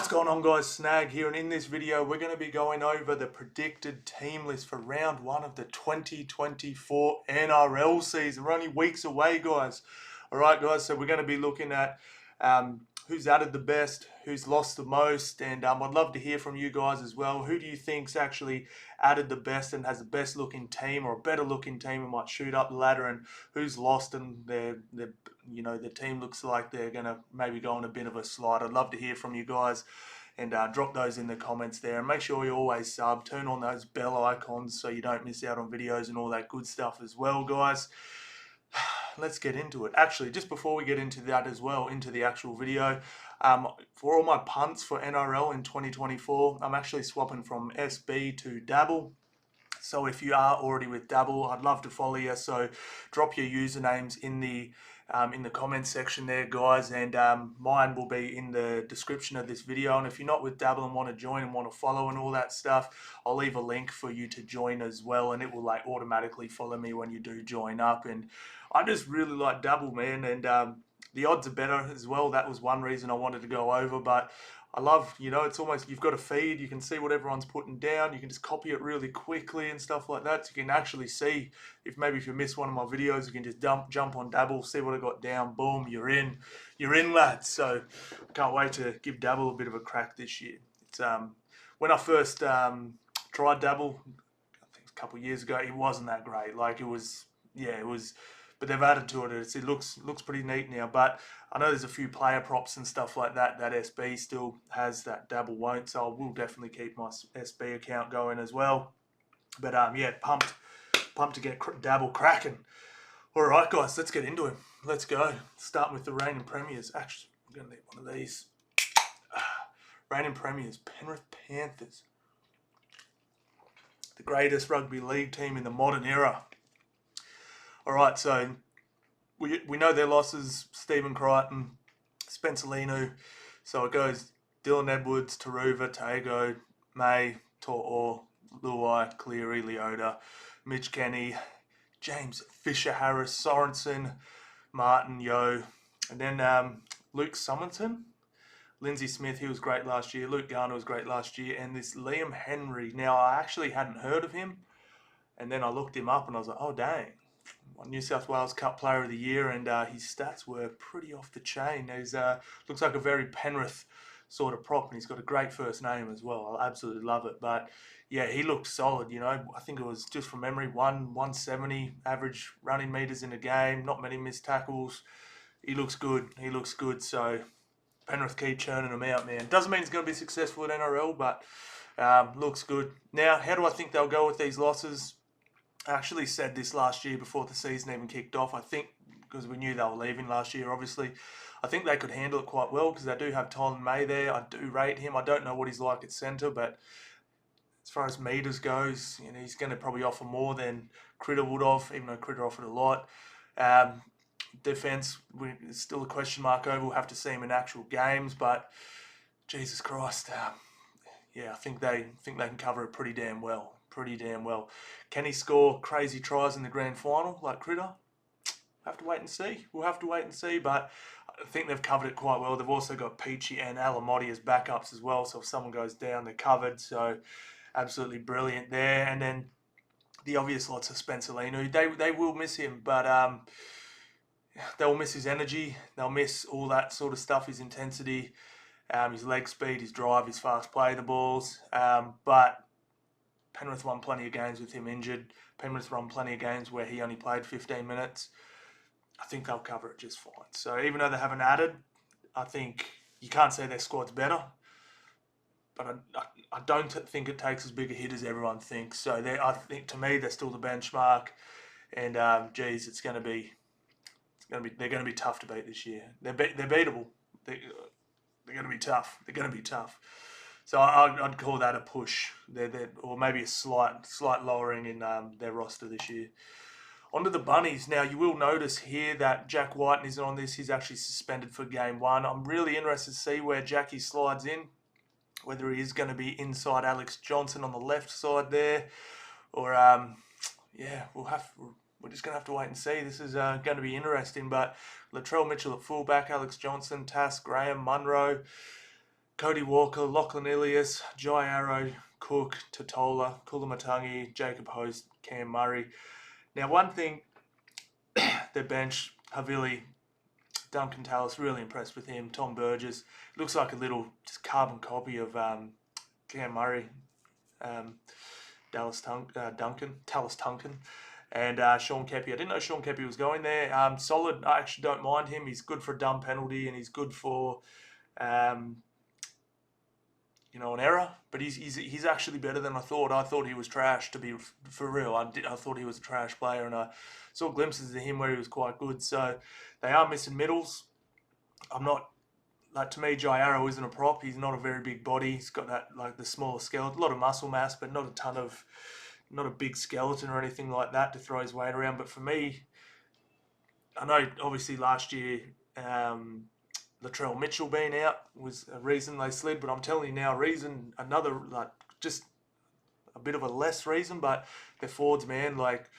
What's going on, guys? Snag here, and in this video we're going to be going over the predicted team list for round 1 of the 2024 NRL season. We're only weeks away, guys. Alright guys, so we're going to be looking at who's added the best, who's lost the most, and I'd love to hear from you guys as well. Who do you think's actually added the best and has the best looking team, or a better looking team and might shoot up the ladder, and who's lost and the team looks like they're going to maybe go on a bit of a slide? I'd love to hear from you guys, and drop those in the comments there, and make sure you always sub, turn on those bell icons so you don't miss out on videos and all that good stuff as well, guys. Let's get into it. Actually, just before we get into that as well, into the actual video, for all my punts for NRL in 2024, I'm actually swapping from SB to Dabble. So if you are already with Dabble, I'd love to follow you. So drop your usernames in the comments section there, guys, and mine will be in the description of this video. And if you're not with Dabble and want to join and want to follow and all that stuff, I'll leave a link for you to join as well, and it will like automatically follow me when you do join up. And I just really like Dabble, man, and the odds are better as well. That was one reason I wanted to go over, but I love, it's almost, you've got a feed, you can see what everyone's putting down, you can just copy it really quickly and stuff like that, so you can actually see, if you miss one of my videos, you can just jump on Dabble, see what I got down, boom, you're in, lads. So I can't wait to give Dabble a bit of a crack this year. It's when I first tried Dabble, I think a couple of years ago, it wasn't that great. Like it was, but they've added to it. It looks pretty neat now. But I know there's a few player props and stuff like that that SB still has that Dabble won't. So I will definitely keep my SB account going as well. But yeah, pumped to get Dabble cracking. All right, guys, let's get into it. Let's go. Starting with the reigning premiers. Actually, I'm going to need one of these. Reigning premiers, Penrith Panthers. The greatest rugby league team in the modern era. All right, so we know their losses: Stephen Crichton, Spencer Leniu. So it goes Dylan Edwards, Taruva, Tago, May, To'o, Luai, Cleary, Leota, Mitch Kenny, James Fisher-Harris, Sorensen, Martin, Yo, and then Luke Summerton, Lindsay Smith, he was great last year, Luke Garner was great last year, and this Liam Henry. Now, I actually hadn't heard of him, and then I looked him up and I was like, oh, dang. New South Wales Cup Player of the Year, and his stats were pretty off the chain. He's looks like a very Penrith sort of prop, and he's got a great first name as well. I absolutely love it. But yeah, he looked solid. I think it was, just from memory, 170 average running meters in a game. Not many missed tackles. He looks good. So Penrith keep churning him out, man. Doesn't mean he's going to be successful at NRL, but looks good. Now, how do I think they'll go with these losses? I actually said this last year before the season even kicked off. I think, because we knew they were leaving last year, obviously, I think they could handle it quite well, because they do have Tylen May there. I do rate him. I don't know what he's like at centre, but as far as meters goes, he's going to probably offer more than Critter would have, even though Critter offered a lot. Defence, it's still a question mark over. We'll have to see him in actual games, but Jesus Christ, yeah, I think they can cover it pretty damn well. Can he score crazy tries in the grand final like Critter? Have to wait and see. We'll have to wait and see, but I think they've covered it quite well. They've also got Peachy and Alamotti as backups as well, so if someone goes down, they're covered. So absolutely brilliant there. And then the obvious lots of Spencer Leniu. They will miss him, but they'll miss his energy. They'll miss all that sort of stuff, his intensity, his leg speed, his drive, his fast play, the balls. But Penrith won plenty of games with him injured. Penrith won plenty of games where he only played 15 minutes. I think they'll cover it just fine. So even though they haven't added, I think you can't say their squad's better. But I don't think it takes as big a hit as everyone thinks. So I think, to me, they're still the benchmark. And geez, they're going to be tough to beat this year. They're beatable. They're going to be tough. So I'd call that a push, or maybe a slight lowering in their roster this year. Onto the Bunnies. Now, you will notice here that Jack Wighton isn't on this. He's actually suspended for Game 1. I'm really interested to see where Jackie slides in, whether he is going to be inside Alex Johnson on the left side there, or, yeah, we're just going to have to wait and see. This is going to be interesting, but Latrell Mitchell at fullback, Alex Johnson, Tass, Graham, Munro. Cody Walker, Lachlan Ilias, Jai Arrow, Cook, Totola, Kulamatangi, Jacob Host, Cam Murray. Now, one thing, their bench, Havili, Duncan Tallis, really impressed with him. Tom Burgess, looks like a little just carbon copy of Cam Murray, Tallis Tunkin, and Sean Kepi. I didn't know Sean Kepi was going there. Solid. I actually don't mind him. He's good for a dumb penalty, and he's good for an error, but he's actually better than I thought. I thought he was trash, to be for real. I thought he was a trash player, and I saw glimpses of him where he was quite good. So they are missing middles. I'm not, like, to me, Jai Arrow isn't a prop. He's not a very big body. He's got that, like, the smaller skeleton, a lot of muscle mass, but not a big skeleton or anything like that to throw his weight around. But for me, I know obviously last year, Latrell Mitchell being out was a reason they slid, but I'm telling you now, another, like, just a bit of a less reason, but their forwards, man, like,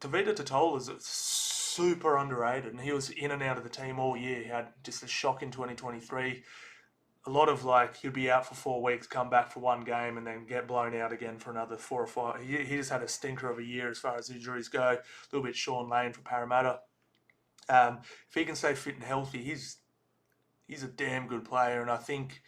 Tavita Totola is super underrated, and he was in and out of the team all year. He had just a shock in 2023. A lot of, like, he'd be out for 4 weeks, come back for one game, and then get blown out again for another 4 or 5. He just had a stinker of a year as far as injuries go. A little bit Sean Lane for Parramatta. If he can stay fit and healthy, he's a damn good player, and I think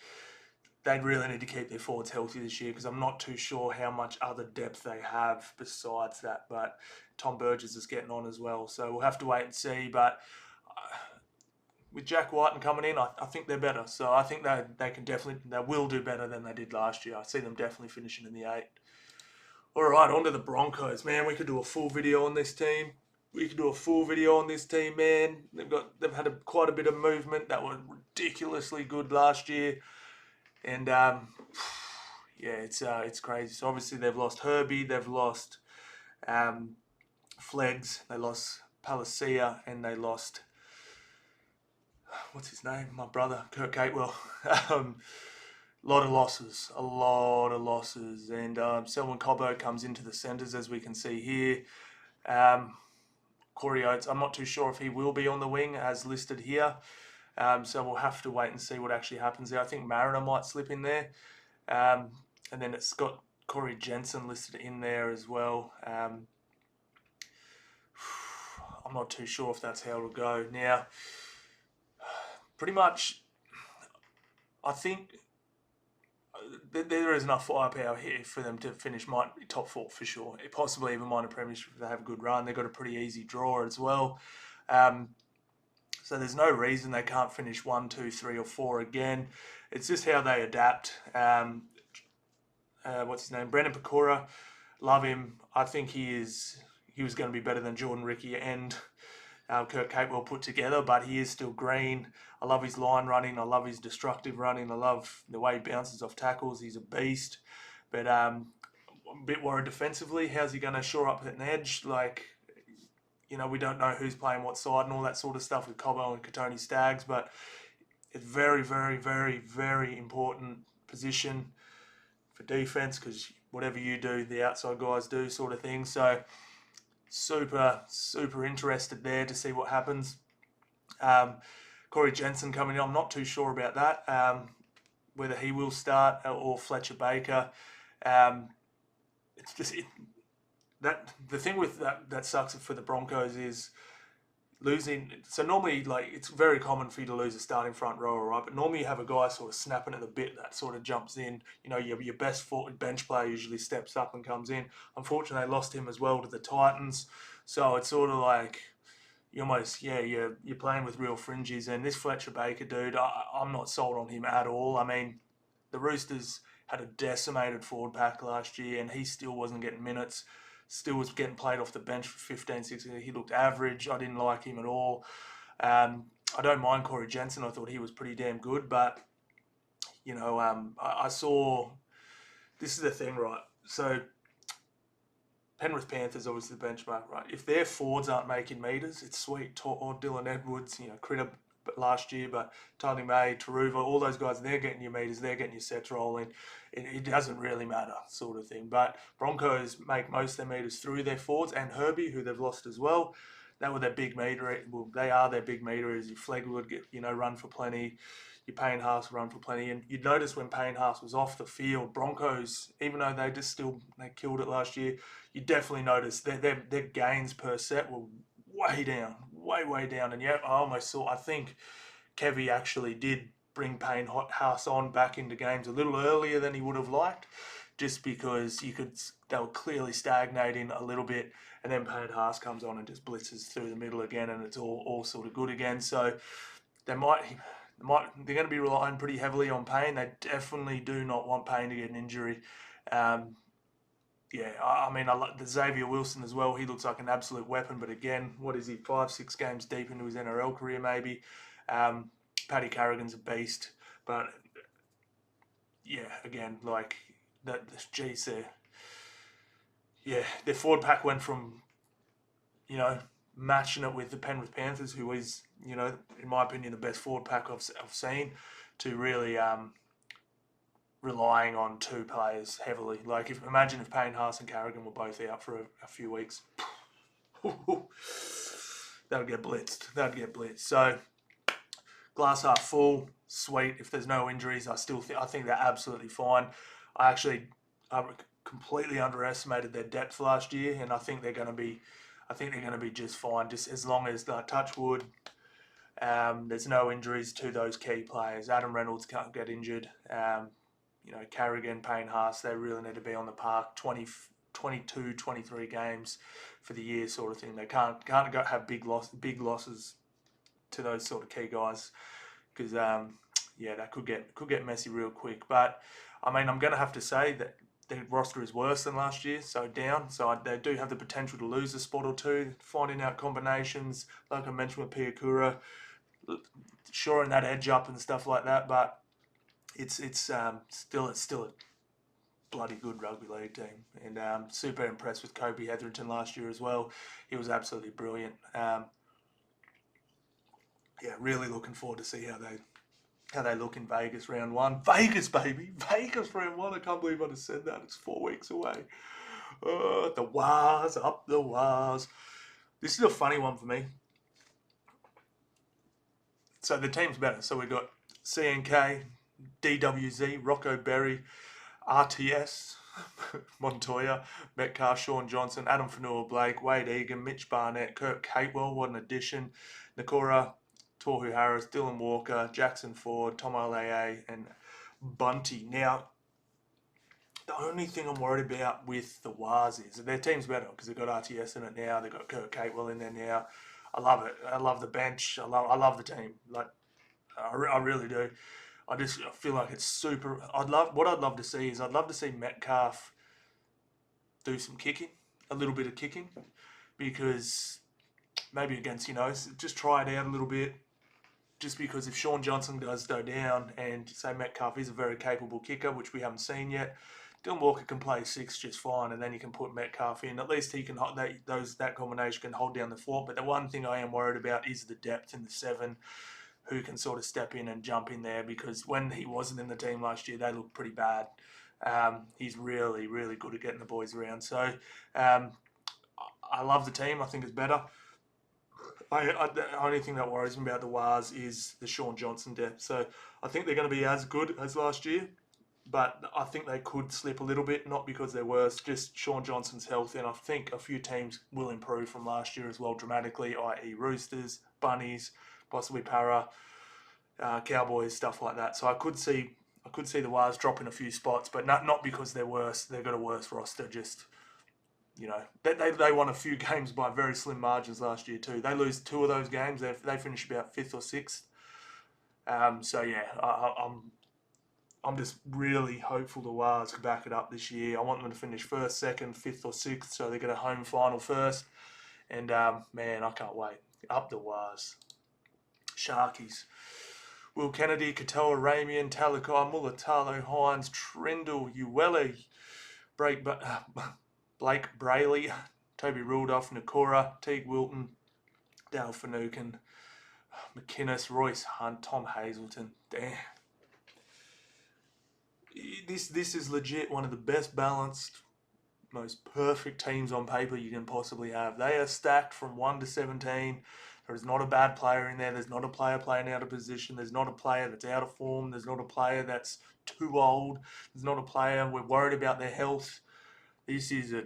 they'd really need to keep their forwards healthy this year, because I'm not too sure how much other depth they have besides that. But Tom Burgess is getting on as well, so we'll have to wait and see. But with Jack Wighton coming in, I think they're better. So I think they will do better than they did last year. I see them definitely finishing in the 8. All right, on to the Broncos, man. We could do a full video on this team. Man. They've had quite a bit of movement. That was ridiculously good last year, and yeah, it's crazy. So obviously they've lost Herbie, they've lost Flegs, they lost Palacia, and they lost, what's his name? My brother, Kurt Catewell. A lot of losses, and Selwyn Cobbo comes into the centres, as we can see here. Corey Oates, I'm not too sure if he will be on the wing as listed here. So we'll have to wait and see what actually happens there. I think Mariner might slip in there. And then it's got Corey Jensen listed in there as well. I'm not too sure if that's how it'll go. Now, pretty much, I think there is enough firepower here for them to finish top 4 for sure. Possibly even minor premiership if they have a good run. They've got a pretty easy draw as well. So there's no reason they can't finish 1, 2, 3 or 4 again. It's just how they adapt. What's his name? Brendan Pecora. Love him. I think he was going to be better than Jordan Ricky and Kurt Catewell put together, but he is still green. I love his line running. I love his destructive running. I love the way he bounces off tackles. He's a beast. But I'm a bit worried defensively. How's he going to shore up an edge? Like, we don't know who's playing what side and all that sort of stuff with Cobbo and Katoni Staggs, but it's very, very, very, very important position for defense, because whatever you do, the outside guys do, sort of thing. So super, super interested there to see what happens. Corey Jensen coming in, I'm not too sure about that, whether he will start or Fletcher Baker. It's just the thing with that sucks for the Broncos is losing. So normally, like, it's very common for you to lose a starting front rower, right? But normally you have a guy sort of snapping at the bit that sort of jumps in. Your best bench player usually steps up and comes in. Unfortunately, they lost him as well to the Titans. So it's sort of like you're playing with real fringes. And this Fletcher Baker dude, I'm not sold on him at all. I mean, the Roosters had a decimated forward pack last year, and he still wasn't getting minutes. Still was getting played off the bench for 15, 16. He looked average. I didn't like him at all. I don't mind Corey Jensen. I thought he was pretty damn good. But, I saw... This is the thing, right? So, Penrith Panthers, obviously the benchmark, right? If their forwards aren't making meters, it's sweet. Or Dylan Edwards, Critter last year, but Tony May, Taruva, all those guys, they're getting your meters, they're getting your sets rolling. It doesn't really matter, sort of thing. But Broncos make most of their meters through their forwards, and Herbie, who they've lost as well. They were their big meter. Well, they are their big meter. As Flegg would get, run for plenty. your Payne Haas run for plenty. And you'd notice when Payne Haas was off the field, Broncos, even though they killed it last year, you definitely noticed their gains per set were way down, way down. And yeah, I think Kevy actually did bring Payne Haas on back into games a little earlier than he would have liked, just because they were clearly stagnating a little bit, and then Payne Haas comes on and just blitzes through the middle again, and it's all sort of good again. So they're going to be relying pretty heavily on Payne. They definitely do not want Payne to get an injury. I like the Xavier Wilson as well. He looks like an absolute weapon, but again, what is he, 5-6 games deep into his NRL career maybe? Paddy Carrigan's a beast, but yeah, again, like that. Geez, their forward pack went from, matching it with the Penrith Panthers, who is, in my opinion, the best forward pack I've seen, to really relying on two players heavily. Like, imagine if Payne Haas and Carrigan were both out for a few weeks. That'd get blitzed. So, glass half full, sweet. If there's no injuries, I think they're absolutely fine. I completely underestimated their depth last year, and I think they're going to be just fine. Just as long as touch wood, there's no injuries to those key players. Adam Reynolds can't get injured. Carrigan, Payne Haas, they really need to be on the park 22, 23 games for the year, sort of thing. They can't have big losses to those sort of key guys, because that could get messy real quick. But I mean, I'm going to have to say that the roster is worse than last year, so down. So they do have the potential to lose a spot or two, finding out combinations, like I mentioned with Piakura, shoring that edge up and stuff like that. But it's still a bloody good rugby league team, and super impressed with Kobe Hetherington last year as well. He was absolutely brilliant. Really looking forward to see how they look in Vegas round one. Vegas, baby! Vegas round one. I can't believe I just said that. It's 4 weeks away. The Wars, up the Wars. This is a funny one for me. So the team's better. So we've got CNK, DWZ, Rocco Berry, RTS, Montoya, Metcalf, Sean Johnson, Adam Fanua-Blake, Wade Egan, Mitch Barnett, Kirk Catewell, what an addition, Nakora, Tohu Harris, Dylan Walker, Jackson Ford, Tom Olaa, and Bunty. Now, the only thing I'm worried about with the Wars is their team's better because they've got RTS in it now. They've got Kirk Catewell in there now. I love it. I love the bench. I love the team. Like, I really do. I feel like it's super. What I'd love to see is Metcalf do some kicking, a little bit of kicking, because maybe against, just try it out a little bit. Just because if Sean Johnson does go down, and say Metcalf is a very capable kicker, which we haven't seen yet, Dylan Walker can play 6 just fine, and then you can put Metcalf in. At least he can that combination can hold down the fort. But the one thing I am worried about is the depth in the 7, who can sort of step in and jump in there, because when he wasn't in the team last year, they looked pretty bad. He's really, really good at getting the boys around. So I love the team. I think it's better. The only thing that worries me about the Wars is the Sean Johnson depth. So I think they're going to be as good as last year, but I think they could slip a little bit, not because they're worse, just Sean Johnson's health. And I think a few teams will improve from last year as well dramatically, i.e. Roosters, Bunnies, possibly Para, Cowboys, stuff like that. So I could see the Wars dropping a few spots, but not because they're worse. They've got a worse roster, just... they won a few games by very slim margins last year too. They lose 2 of those games. They finish about 5th or 6th. I'm just really hopeful the Wars can back it up this year. I want them to finish 1st, 2nd, 5th or 6th, so they get a home final first. And man, I can't wait. Up the Wars. Sharkies. Will Kennedy, Katoa, Ramian, Talakai, Mulatalo, Hines, Trendle, Uwele, Blake Brayley, Toby Rudolph, Nakora, Teague Wilton, Dale Finucane, McInnes, Royce Hunt, Tom Hazelton. Damn. This is legit one of the best balanced, most perfect teams on paper you can possibly have. They are stacked from 1 to 17. There's not a bad player in there. There's not a player playing out of position. There's not a player that's out of form. There's not a player that's too old. There's not a player we're worried about their health. This is a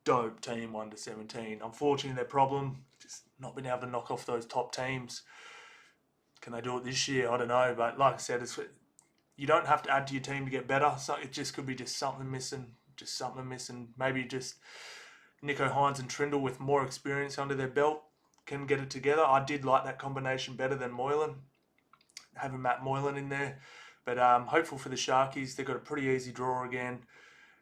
dope team, 1 to 17. Unfortunately, their problem just not being able to knock off those top teams. Can they do it this year? I don't know. But like I said, you don't have to add to your team to get better. So it just could be just something missing. Just something missing. Maybe just Nico Hines and Trindle with more experience under their belt can get it together. I did like that combination better than Moylan, having Matt Moylan in there. But hopeful for the Sharkies. They've got a pretty easy draw again.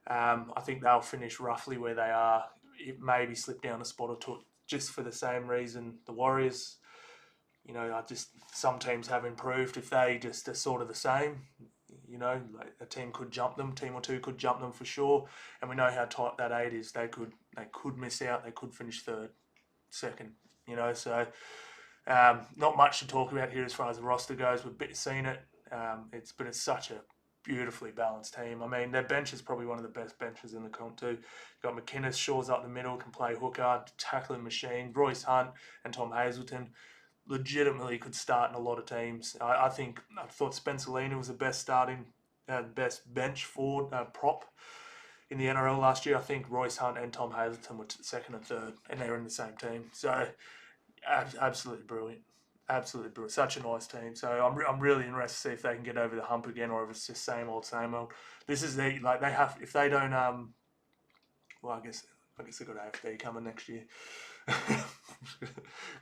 I think they'll finish roughly where they are. It maybe slip down a spot or two, just for the same reason. The Warriors, you know, some teams have improved. If they just are sort of the same, you know, like a team could jump them, team or two could jump them for sure. And we know how tight that 8 is. They could miss out. They could finish third, second. You know, so not much to talk about here as far as the roster goes. We've seen it. It's such a beautifully balanced team. I mean, their bench is probably one of the best benches in the comp too. You've got McInnes, Shaw's up the middle, can play hooker, tackling machine. Royce Hunt and Tom Hazelton legitimately could start in a lot of teams. I thought Spencer Lena was the best best bench forward prop in the NRL last year. I think Royce Hunt and Tom Hazelton were second and third, and they were in the same team. So absolutely brilliant. Absolutely brilliant. Such a nice team. So I'm really interested to see if they can get over the hump again, or if it's just same old, same old. This is they have, if they don't well, I guess they've got AFB coming next year.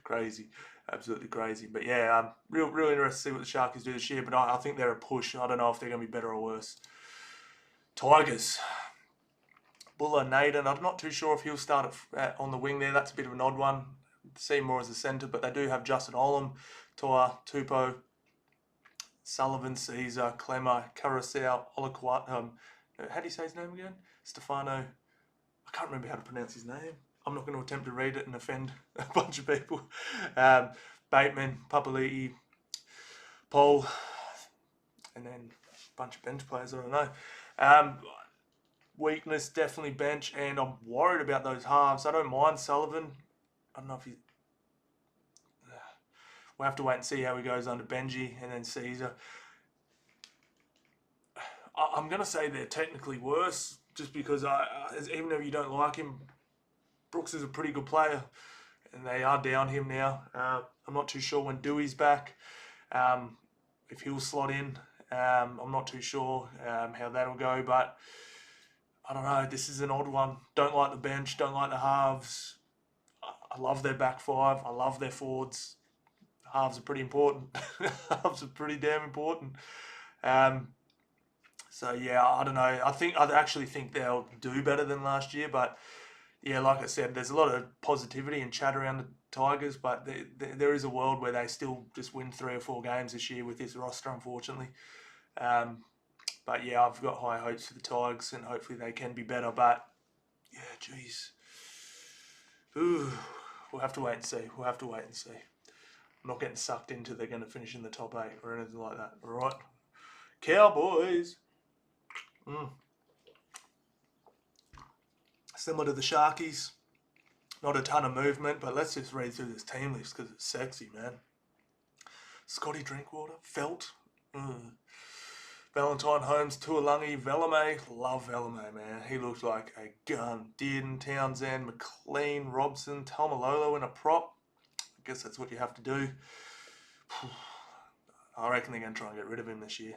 Crazy. Absolutely crazy. But yeah, I'm really interested to see what the Sharkies do this year, but I think they're a push. I don't know if they're going to be better or worse. Tigers. Buller Naden, I'm not too sure if he'll start on the wing there. That's a bit of an odd one. See more as a centre, but they do have Justin Olam, Toa, Tupou, Sullivan, Caesar, Clemmer, Carousel, Olaquat. How do you say his name again? Stefano. I can't remember how to pronounce his name. I'm not going to attempt to read it and offend a bunch of people. Bateman, Papali'i, Paul, and then a bunch of bench players. I don't know. Weakness, definitely bench, and I'm worried about those halves. I don't mind Sullivan. I don't know if he's... We'll have to wait and see how he goes under Benji and then Caesar. I'm going to say they're technically worse, just because even though you don't like him, Brooks is a pretty good player, and they are down him now. I'm not too sure when Dewey's back, if he'll slot in. I'm not too sure how that'll go, but I don't know. This is an odd one. Don't like the bench, don't like the halves. I love their back five. I love their forwards. Halves are pretty important. Halves are pretty damn important. So yeah, I don't know. I actually think they'll do better than last year. But yeah, like I said, there's a lot of positivity and chat around the Tigers. But there is a world where they still just win 3 or 4 games this year with this roster, unfortunately. But yeah, I've got high hopes for the Tigers, and hopefully they can be better. But yeah, geez. Ooh, we'll have to wait and see. I'm not getting sucked into they're going to finish in the top 8 or anything like that. All right. Cowboys. Similar to the Sharkies. Not a ton of movement, but let's just read through this team list because it's sexy, man. Scotty Drinkwater. Felt. Valentine Holmes, Tuolungi, Velame. Love Velame, man. He looks like a gun. Dearden, Townsend, McLean, Robson, Talmalolo in a prop. I guess that's what you have to do. I reckon they're going to try and get rid of him this year.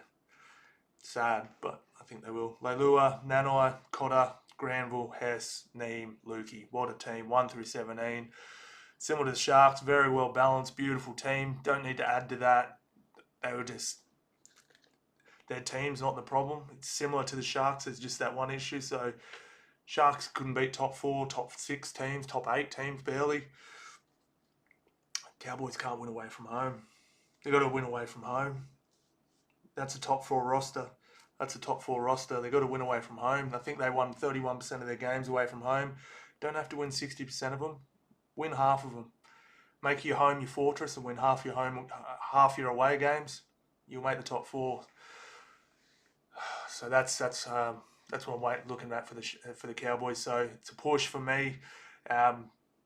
Sad, but I think they will. Leilua, Nanai, Cotter, Granville, Hess, Neem, Lukey. What a team. 1 through 17. Similar to the Sharks. Very well balanced. Beautiful team. Don't need to add to that. They were just... Their team's not the problem. It's similar to the Sharks. It's just that one issue. So Sharks couldn't beat top 4, top 6 teams, top 8 teams barely. Cowboys can't win away from home. They've got to win away from home. That's a top 4 roster. They've got to win away from home. I think they won 31% of their games away from home. Don't have to win 60% of them. Win half of them. Make your home your fortress and win half your away games. You'll make the top 4. So that's what I'm looking at for the Cowboys. So it's a push for me.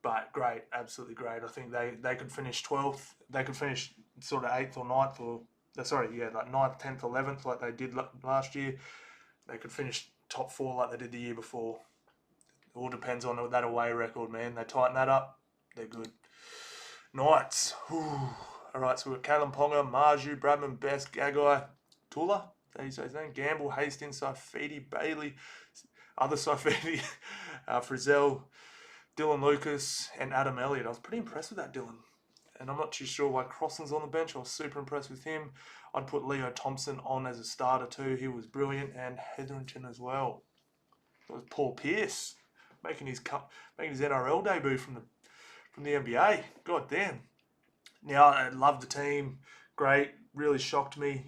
but great, absolutely great. I think they could finish 12th. They could finish sort of 8th or 9th or, like 9th, 10th, 11th like they did last year. They could finish top 4 like they did the year before. It all depends on that away record, man. They tighten that up, they're good. Knights. Whew. All right, so we've got Callum Ponga, Marju, Bradman, Best, Gagai, Tula, that you say his name, Gamble, Hastings, Saifidi, Bailey, other Saifidi, Frizzell, Dylan Lucas, and Adam Elliott. I was pretty impressed with that Dylan. And I'm not too sure why Crossland's on the bench. I was super impressed with him. I'd put Leo Thompson on as a starter too. He was brilliant. And Hetherington as well. It was Paul Pierce making his NRL debut from the NBA. God damn. Now, I love the team. Great. Really shocked me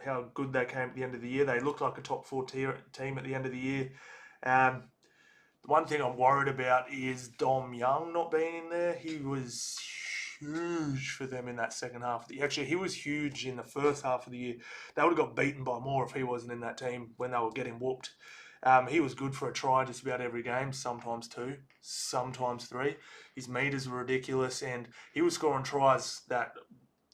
how good they came at the end of the year. They looked like a top 4 team at the end of the year. The one thing I'm worried about is Dom Young not being in there. He was huge for them in that second half. Actually, he was huge in the first half of the year. They would have got beaten by more if he wasn't in that team when they were getting whooped. He was good for a try just about every game, sometimes 2, sometimes 3. His meters were ridiculous, and he was scoring tries that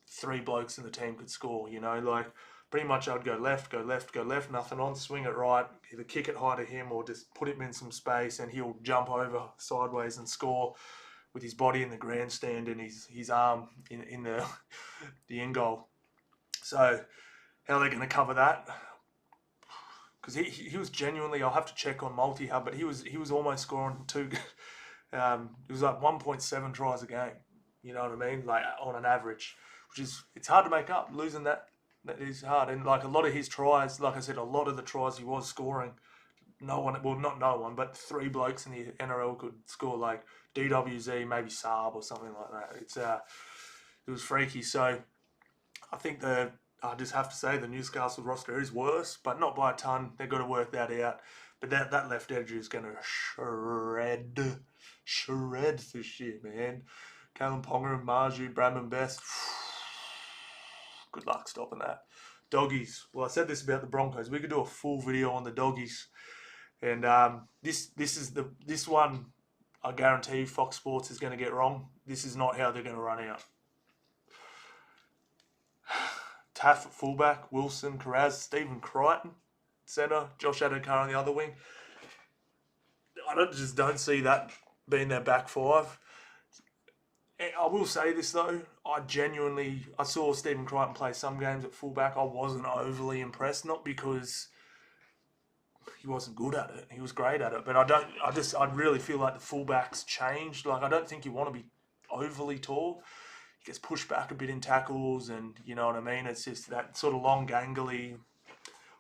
3 blokes in the team could score, you know, like pretty much I'd go left, nothing on, swing it right, either kick it high to him or just put him in some space and he'll jump over sideways and score with his body in the grandstand and his arm in the end goal. So how are they going to cover that? Because he was genuinely, I'll have to check on multi-hub, but he was almost scoring 2. It was like 1.7 tries a game. You know what I mean? Like on an average, which is, it's hard to make up. Losing that is hard. And like a lot of his tries, like I said, a lot of the tries he was scoring, not no one, but 3 blokes in the NRL could score, like DWZ, maybe Saab or something like that. It was freaky. So I think I just have to say the Newcastle roster is worse, but not by a ton. They've got to work that out. But that left edge is going to shred this year, man. Callum Ponga, Marju, Bradman Best. Good luck stopping that. Doggies. Well, I said this about the Broncos. We could do a full video on the Doggies. And this one, I guarantee Fox Sports is going to get wrong. This is not how they're going to run out. Taff at fullback, Wilson, Carraz, Stephen Crichton, centre, Josh Adokar on the other wing. I just don't see that being their back 5. I will say this though, I saw Stephen Crichton play some games at fullback. I wasn't overly impressed, not because he wasn't good at it. He was great at it, but I really feel like the fullbacks changed. Like I don't think you want to be overly tall. He gets pushed back a bit in tackles, and you know what I mean. It's just that sort of long, gangly. I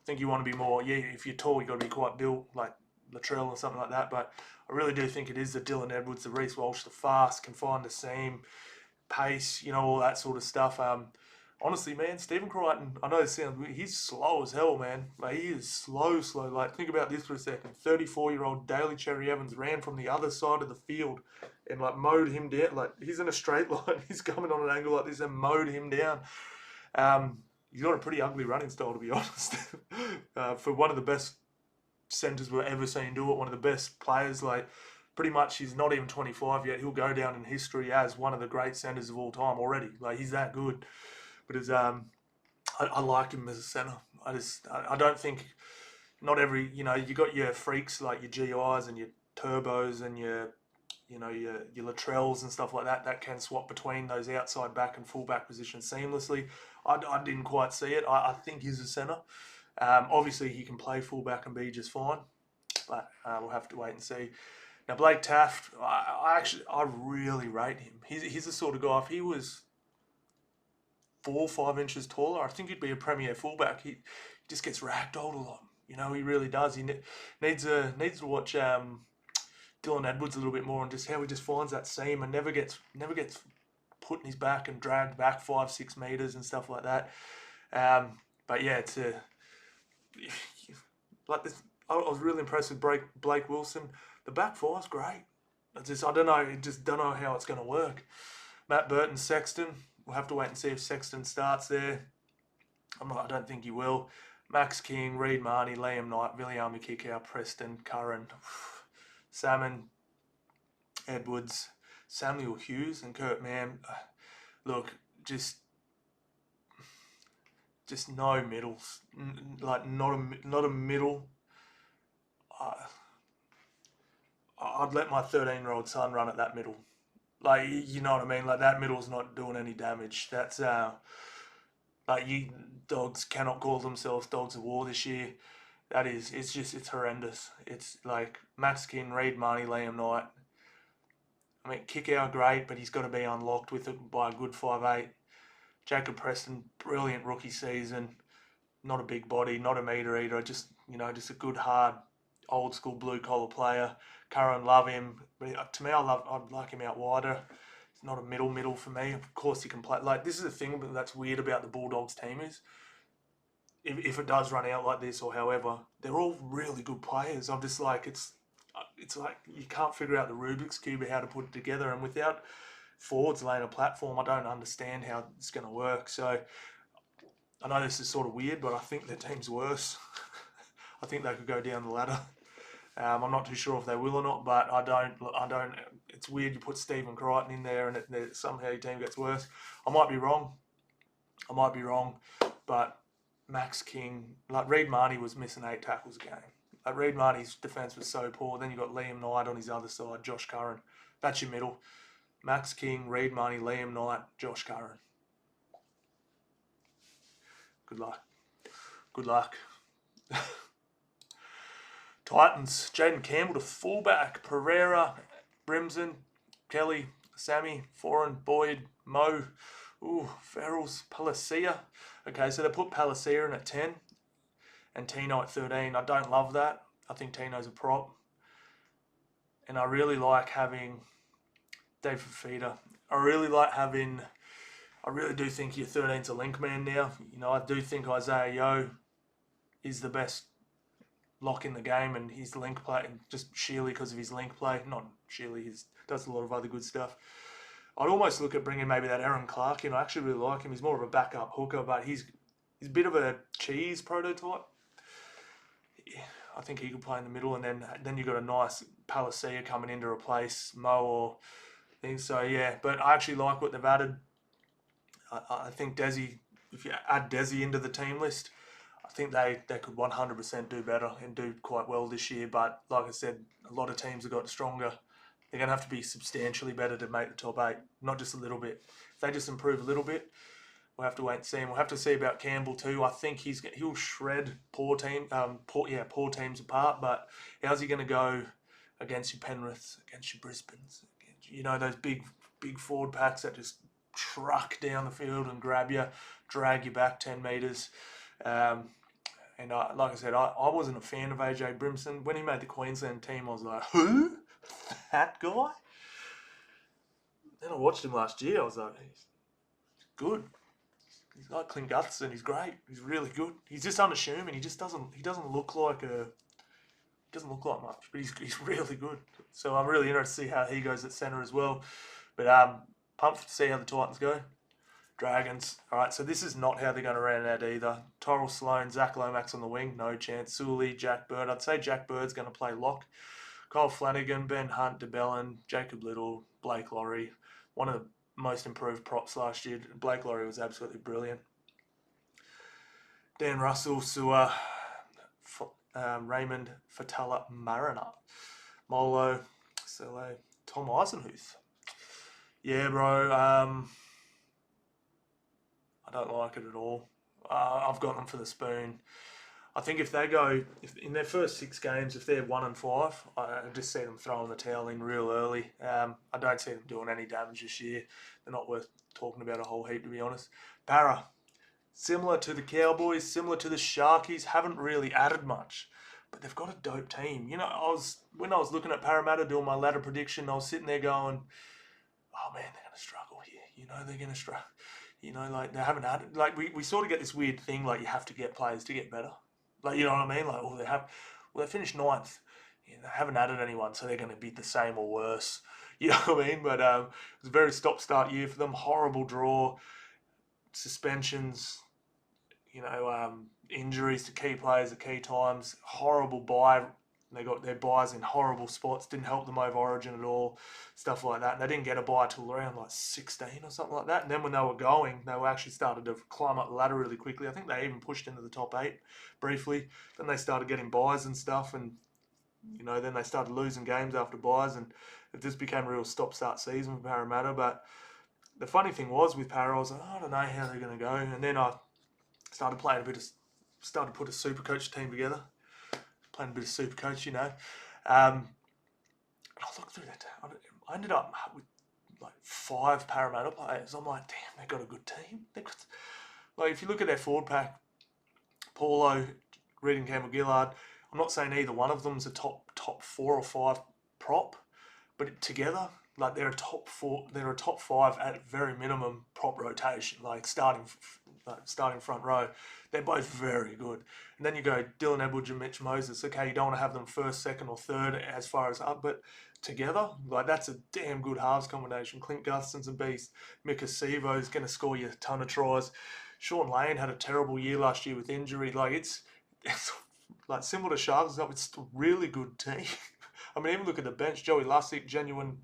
think you want to be more. Yeah, if you're tall, you got to be quite built, like Latrell or something like that. But I really do think it is the Dylan Edwards, the Reece Walsh, the fast, can find the seam, pace, you know, all that sort of stuff. Honestly, man, Stephen Crichton, I know it sounds weird, he's slow as hell, man. Like, he is slow. Like, think about this for a second. 34-year-old Daly Cherry Evans ran from the other side of the field and, like, mowed him down. Like, he's in a straight line. He's coming on an angle like this and mowed him down. He's got a pretty ugly running style, to be honest. For one of the best centres we've ever seen do it, one of the best players, like, pretty much he's not even 25 yet. He'll go down in history as one of the great centres of all time already. Like, he's that good. But I like him as a centre. I don't think, not every, you know, you got your freaks like your GIs and your Turbos and your Latrells and stuff like that can swap between those outside back and full back positions seamlessly. I didn't quite see it. I think he's a centre. Obviously, he can play full back and be just fine, but we'll have to wait and see. Now, Blake Taft, I really rate him. He's the sort of guy, if he was 4 or 5 inches taller, I think he'd be a premier fullback. He just gets ragdolled a lot. You know, he really does. He needs to watch Dylan Edwards a little bit more, and just how he just finds that seam and never gets put in his back and dragged back 5-6 meters and stuff like that. But yeah, it's like this. I was really impressed with Blake Wilson. The back 4's great. I don't know how it's going to work. Matt Burton, Sexton. We'll have to wait and see if Sexton starts there. I don't think he will. Max King, Reid Marnie, Liam Knight, Viliami Kikau, Preston, Curran, Salmon, Edwards, Samuel Hughes, and Kurt Mann. Look, just no middles. Like not a middle. I'd let my 13-year-old son run at that middle. Like, you know what I mean? Like, that middle's not doing any damage. That's like, you dogs cannot call themselves dogs of war this year. It's horrendous. It's like Max King, Reid Marnie, Liam Knight. I mean, Kickout great, but he's got to be unlocked with it by a good 5'8". Jacob Preston, brilliant rookie season. Not a big body, not a meter eater. Just a good, hard, old school blue collar player. Curran, love him. But to me, I'd like him out wider. It's not a middle for me. Of course, he can play. Like, this is the thing that's weird about the Bulldogs team is, if it does run out like this or however, they're all really good players. I'm just like, it's like you can't figure out the Rubik's Cube of how to put it together. And without forwards laying a platform, I don't understand how it's going to work. So I know this is sort of weird, but I think their team's worse. I think they could go down the ladder. I'm not too sure if they will or not, but I don't. It's weird you put Stephen Crichton in there and somehow your team gets worse. I might be wrong, but Max King, like Reid Marnie was missing 8 tackles a game. Like Reid Marnie's defence was so poor. Then you got Liam Knight on his other side, Josh Curran. That's your middle. Max King, Reid Marnie, Liam Knight, Josh Curran. Good luck. Titans, Jaden Campbell to fullback, Pereira, Brimson, Kelly, Sammy, Foran, Boyd, Mo, Ferrells, Palacia. Okay, so they put Palacia in at 10 and Tino at 13. I don't love that. I think Tino's a prop. And I really like having Dave Fafita. I really do think your 13's a link man now. I do think Isaiah Yeo is the best lock in the game, and his link play, and just sheerly because of his link play, not sheerly, he does a lot of other good stuff. I'd almost look at bringing maybe that Aaron Clark in. I actually really like him. He's more of a backup hooker, but he's a bit of a cheese prototype. Yeah, I think he could play in the middle, and then you've got a nice Palacia coming in to replace Mo or things. So yeah, but I actually like what they've added. I think Desi, if you add Desi into the team list, I think they could 100% do better and do quite well this year. But like I said, a lot of teams have got stronger. They're going to have to be substantially better to make the top 8, not just a little bit. If they just improve a little bit, we'll have to wait and see. And we'll have to see about Campbell too. I think he'll shred poor teams apart. But how's he going to go against your Penriths, against your Brisbanes, those big forward packs that just truck down the field and grab you, drag you back 10 metres. And like I said, I wasn't a fan of AJ Brimson. When he made the Queensland team, I was like, who? That guy? Then I watched him last year. I was like, he's good. He's like Clint Gutherson. He's great. He's really good. He's just unassuming. He doesn't look like much, but he's really good. So I'm really interested to see how he goes at centre as well. But pumped to see how the Titans go. Dragons. All right, so this is not how they're going to round out either. Tyrell Sloan, Zach Lomax on the wing, no chance. Sully, Jack Bird. I'd say Jack Bird's going to play lock. Kyle Flanagan, Ben Hunt, DeBellin, Jacob Little, Blake Laurie. One of the most improved props last year. Blake Laurie was absolutely brilliant. Dan Russell, Sua, Raymond, Fatala, Mariner, Molo, Sele, Tom Eisenhuth. Yeah, bro. I don't like it at all. I've got them for the spoon. I think if in their first 6 games, if they're 1-5, I just see them throwing the towel in real early. I don't see them doing any damage this year. They're not worth talking about a whole heap, to be honest. Para, similar to the Cowboys, similar to the Sharkies, haven't really added much, but they've got a dope team. When I was looking at Parramatta doing my ladder prediction, I was sitting there going, oh man, they're going to struggle here. They're going to struggle. Like they haven't had, like we sort of get this weird thing, like you have to get players to get better. Like, you know what I mean? Like, they finished 9th. They haven't added anyone, so they're going to be the same or worse. You know what I mean? But it was a very stop-start year for them. Horrible draw, suspensions, injuries to key players at key times. Horrible bye They got their buys in horrible spots, didn't help them over Origin at all, stuff like that. And they didn't get a buy till around like 16 or something like that. And then when they were going, they were actually started to climb up the ladder really quickly. I think they even pushed into the top 8 briefly. Then they started getting buys and stuff, and then they started losing games after buys, and it just became a real stop-start season for Parramatta. But the funny thing was with Parra, I was like, I don't know how they're going to go. And then I started to put a super coach team together. Playing a bit of super coach, and I looked through that. I ended up with like 5 Parramatta players. I'm like, damn, they've got a good team. If you look at their forward pack, Paulo, Reed and Campbell-Gillard, I'm not saying either one of them's a top 4 or 5 prop, but together, like they're a top 5 at very minimum prop rotation, like starting front row. They're both very good. And then you go Dylan Edwards and Mitch Moses. Okay, you don't want to have them first, second, or third as far as up, but together, like that's a damn good halves combination. Clint Guston's a beast. Mika Sivo's going to score you a ton of tries. Sean Lane had a terrible year last year with injury. Like it's like similar to Sharks, it's a really good team. I mean, even look at the bench. Joey Lussick, genuine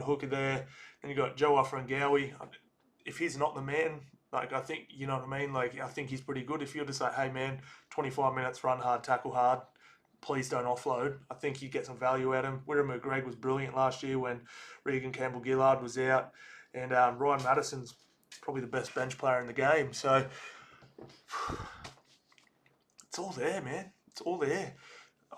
hooker there. Then you got Joe Offrangawi. If he's not the man, like I think, you know what I mean? Like I think he's pretty good. If you're just like, hey man, 25 minutes, run hard, tackle hard, please don't offload. I think you get some value out of him. Wirra McGregor was brilliant last year when Regan Campbell-Gillard was out. And Ryan Madison's probably the best bench player in the game. So it's all there, man. It's all there.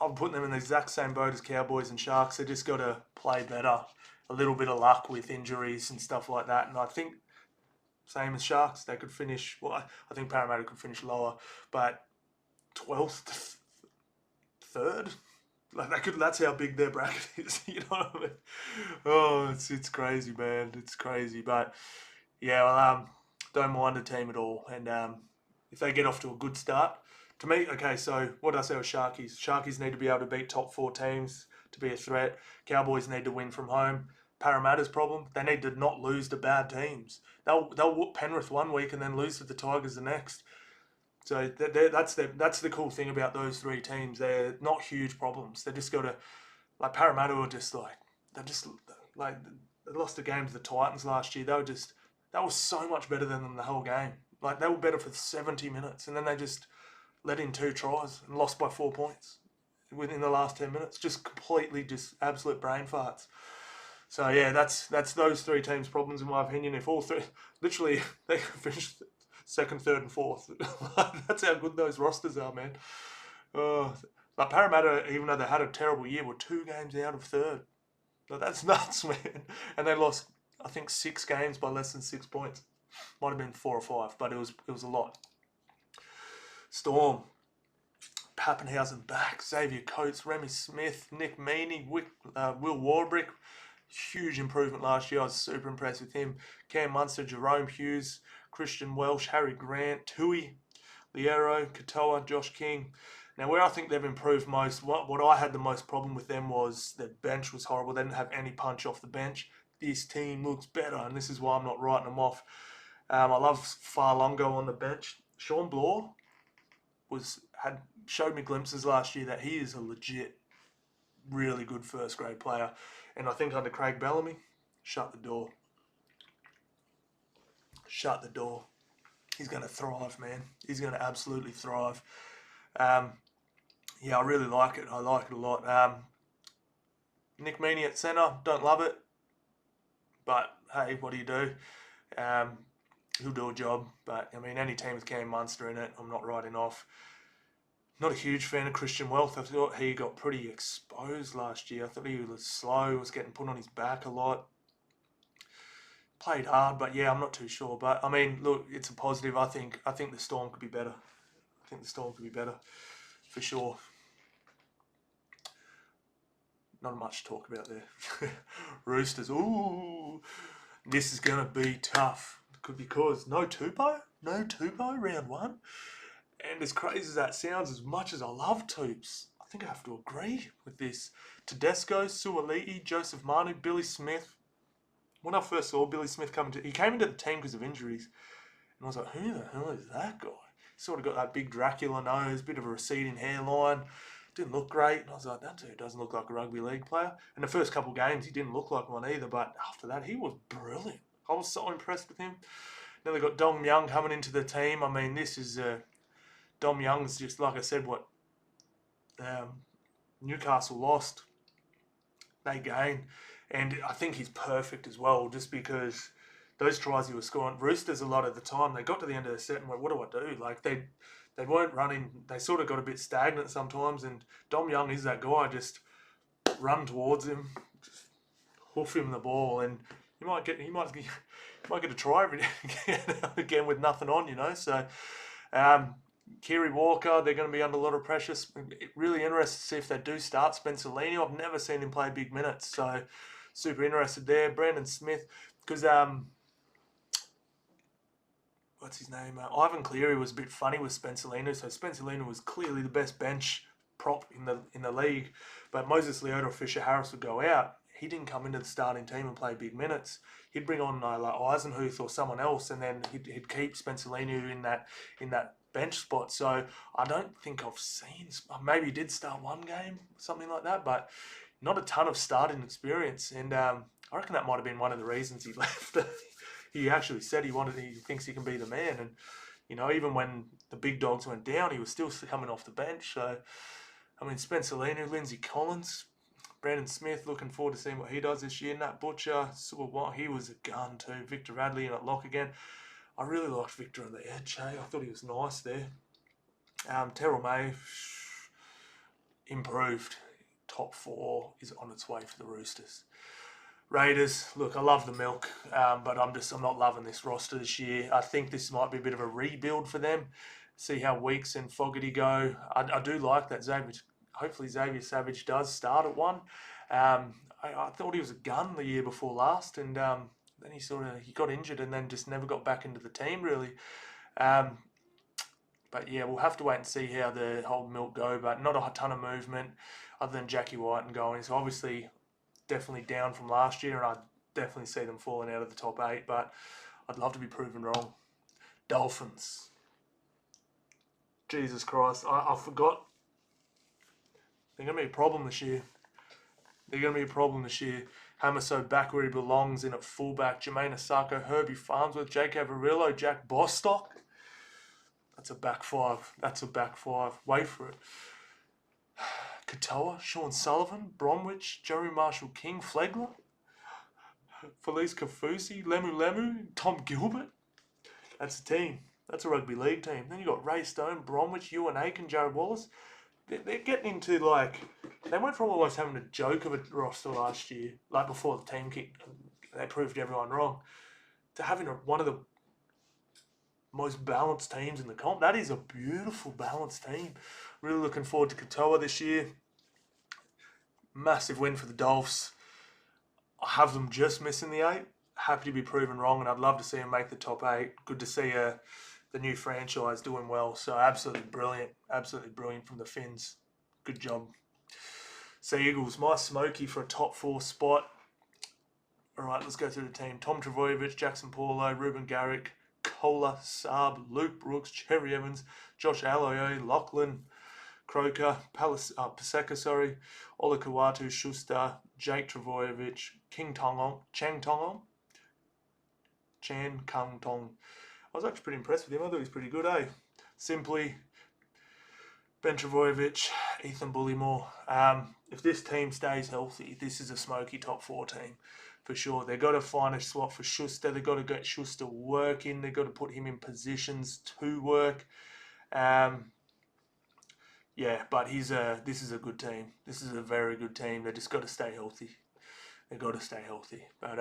I'm putting them in the exact same boat as Cowboys and Sharks. They just got to play better. A little bit of luck with injuries and stuff like that. And I think, same as Sharks, they could finish, well, I think Parramatta could finish lower, but 12th to 3rd? Like that's how big their bracket is, you know what I mean? Oh, it's crazy, man. It's crazy. But, yeah, well, don't mind the team at all. And if they get off to a good start, to me, okay, so what did I say with Sharkies? Sharkies need to be able to beat top 4 teams to be a threat. Cowboys need to win from home. Parramatta's problem, they need to not lose to bad teams. They'll whoop Penrith one week and then lose to the Tigers the next. So that's the cool thing about those 3 teams. They're not huge problems. They just got to, like Parramatta were just like, they lost a game to the Titans last year. That was so much better than them the whole game. Like they were better for 70 minutes and then they just let in 2 tries and lost by 4 points within the last 10 minutes. Just completely, just absolute brain farts. So yeah, that's those 3 teams' problems in my opinion. If all 3, literally, they finish 2nd, 3rd, and 4th. That's how good those rosters are, man. Like Parramatta, even though they had a terrible year, were 2 games out of 3rd. So that's nuts, man. And they lost, I think, 6 games by less than 6 points. Might have been 4 or 5, but it was a lot. Storm, Pappenhausen back, Xavier Coates, Remy Smith, Nick Meaney, Will Warbrick. Huge improvement last year. I was super impressed with him. Cam Munster, Jerome Hughes, Christian Welsh, Harry Grant, Tui, Liero, Katoa, Josh King. Now, where I think they've improved most, what I had the most problem with them was their bench was horrible. They didn't have any punch off the bench. This team looks better, and this is why I'm not writing them off. I love Farlongo on the bench. Sean Bloor showed me glimpses last year that he is a legit, really good first grade player. And I think under Craig Bellamy, shut the door. Shut the door. He's going to thrive, man. He's going to absolutely thrive. Yeah, I really like it. I like it a lot. Nick Meaney at centre, don't love it. But, hey, what do you do? He'll do a job. But, I mean, any team with Cam Munster in it, I'm not writing off. Not a huge fan of Christian Wealth. I thought he got pretty exposed last year. I thought he was slow, was getting put on his back a lot. Played hard, but yeah, I'm not too sure. But I mean, look, it's a positive. I think the Storm could be better. I think the Storm could be better, for sure. Not much to talk about there. Roosters. Ooh, this is gonna be tough. Because no Tupou round 1. And as crazy as that sounds, as much as I love Toops, I think I have to agree with this. Tedesco, Suaalii, Joseph Manu, Billy Smith. When I first saw Billy Smith he came into the team because of injuries. And I was like, who the hell is that guy? Sort of got that big Dracula nose, bit of a receding hairline. didn't look great. And I was like, that dude doesn't look like a rugby league player. And the first couple of games, he didn't look like one either. But after that, he was brilliant. I was so impressed with him. Now they've got Dom Young coming into the team. I mean, this is Dom Young's just, like I said, what Newcastle lost, they gained. And I think he's perfect as well, just because those tries he was scoring, Roosters a lot of the time, they got to the end of the set and went, what do I do? Like, they weren't running, they sort of got a bit stagnant sometimes, and Dom Young is that guy, just run towards him, just hoof him the ball, and he might get a try every again with nothing on, you know. So, Kiri Walker, they're going to be under a lot of pressure. Really interested to see if they do start Spencer Leniu. I've never seen him play big minutes, so super interested there. Brandon Smith, because what's his name? Ivan Cleary was a bit funny with Spencer Leniu. So Spencer Leniu was clearly the best bench prop in the league, but Moses Leota or Fisher Harris would go out. He didn't come into the starting team and play big minutes. He'd bring on like Eisenhuth or someone else, and then he'd keep Spencer Leniu in that bench spot. So I don't think I've seen. Maybe he did start one game, something like that, but not a ton of starting experience. And I reckon that might have been one of the reasons he left. He actually said he thinks he can be the man. And, you know, even when the big dogs went down, he was still coming off the bench. So, I mean, Spencer Leniu, Lindsay Collins, Brandon Smith, looking forward to seeing what he does this year. Nat Butcher, he was a gun too. Victor Radley in at lock again. I really liked Victor on the edge, I thought he was nice there. Terrell May, improved. Top 4 is on its way for the Roosters. Raiders, look, I love the milk, but I'm not loving this roster this year. I think this might be a bit of a rebuild for them. See how Weeks and Fogarty go. I do like that hopefully Xavier Savage does start at 1. I thought he was a gun the year before last, and then he got injured and then just never got back into the team really. But yeah, we'll have to wait and see how the whole milk go, but not a ton of movement other than Jackie Wighton going. So obviously definitely down from last year, and I definitely see them falling out of the top 8, but I'd love to be proven wrong. Dolphins. Jesus Christ, I forgot. They're going to be a problem this year. Hamaso back where he belongs in at fullback. Jermaine Asako, Herbie Farnsworth, Jake Averillo, Jack Bostock. That's a back 5. Wait for it. Katoa, Sean Sullivan, Bromwich, Jerry Marshall-King, Flegler, Felice Kafusi, Lemu, Tom Gilbert. That's a team. That's a rugby league team. Then you got Ray Stone, Bromwich, Ewan Aiken, Jared Wallace. They're getting into they went from almost having a joke of a roster last year, like before the team kicked, they proved everyone wrong, to having one of the most balanced teams in the comp. That is a beautiful balanced team. Really looking forward to Katoa this year. Massive win for the Dolphs. I have them just missing the 8. Happy to be proven wrong, and I'd love to see them make the top 8. Good to see the new franchise doing well. So absolutely brilliant from the Finns. Good job. Sea Eagles, my smoky for a top 4 spot. All right, let's go through the team. Tom Trbojevic, Jackson Paulo, Ruben Garrick, Kola, Saab, Luke Brooks, Cherry Evans, Josh Aloiai, Lachlan, Croker, Paseka, Ola Kawatu, Schuster, Jake Trbojevic, Chang Tongong, Chan Kung Tong. I was actually pretty impressed with him. I thought he was pretty good, eh? Simply, Ben Trbojevic, Ethan Bullymore. If this team stays healthy, this is a smoky top 4 team for sure. They've got to find a swap for Schuster. They've got to get Schuster working. They've got to put him in positions to work. Yeah, but this is a good team. This is a very good team. They just got to stay healthy. But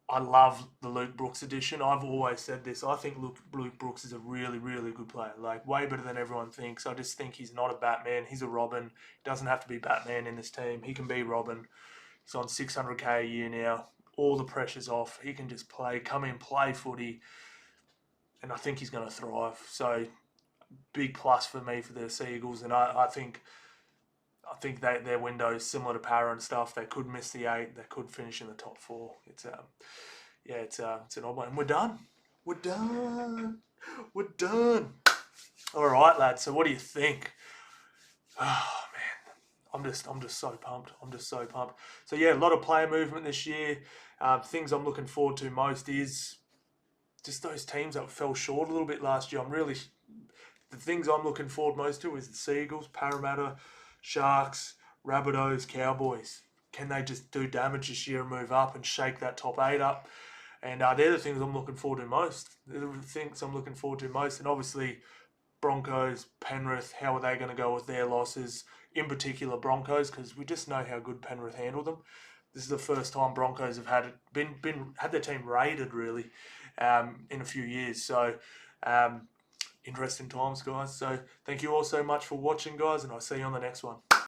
I love the Luke Brooks edition. I've always said this. I think Luke Brooks is a really, really good player. Like, way better than everyone thinks. I just think he's not a Batman. He's a Robin. He doesn't have to be Batman in this team. He can be Robin. He's on $600K a year now. All the pressure's off. He can just come in, play footy. And I think he's going to thrive. So, big plus for me for the Sea Eagles. And I think their window is similar to Para and stuff. They could miss the 8. They could finish in the top 4. It's an odd one. And we're done. All right, lads. So what do you think? Oh man, I'm just so pumped. I'm just so pumped. So yeah, a lot of player movement this year. Things I'm looking forward to most is just those teams that fell short a little bit last year. The things I'm looking forward most to is the Seagulls, Parramatta, Sharks, Rabbitohs, Cowboys. Can they just do damage this year and move up and shake that top 8 up? And they're the things I'm looking forward to most. They're the things I'm looking forward to most. And obviously, Broncos, Penrith, how are they going to go with their losses? In particular, Broncos, because we just know how good Penrith handled them. This is the first time Broncos have had their team raided really in a few years. So interesting times, guys. So thank you all so much for watching, guys, and I'll see you on the next one.